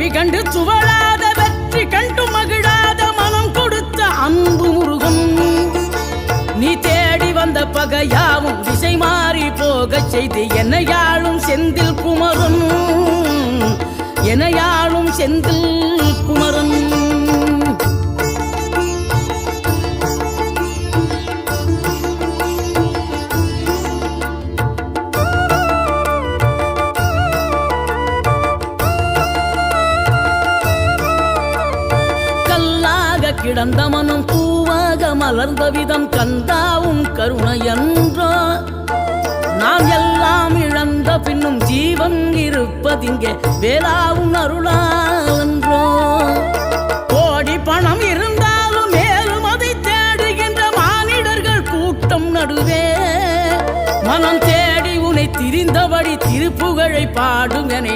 வழி கண்டு துவளாத வெற்றி கண்டு மகிழாத மனம் கொடுத்த அன்பு முருகன். நீ தேடி வந்த பகையாவும் திசை மாறி போகச் செய்து என்னையாளும் செந்தில் குமரன், என்னையாளும் செந்தில் குமரன். கிடந்த மனம் பூவாக மலர்ந்த விதம் கந்தாவும் கருணை என்றோ. நாம் எல்லாம் இழந்த பின்னும் ஜீவன் இருப்பதிங்கே வேளாவும் அருளா என்றோ. கோடி பணம் இருந்தாலும் மேலும் அதை தேடுகின்ற மானிடர்கள் கூட்டம் நடுவே மனம் தேடி உனை திரிந்தபடி திருப்புகழை பாடும் என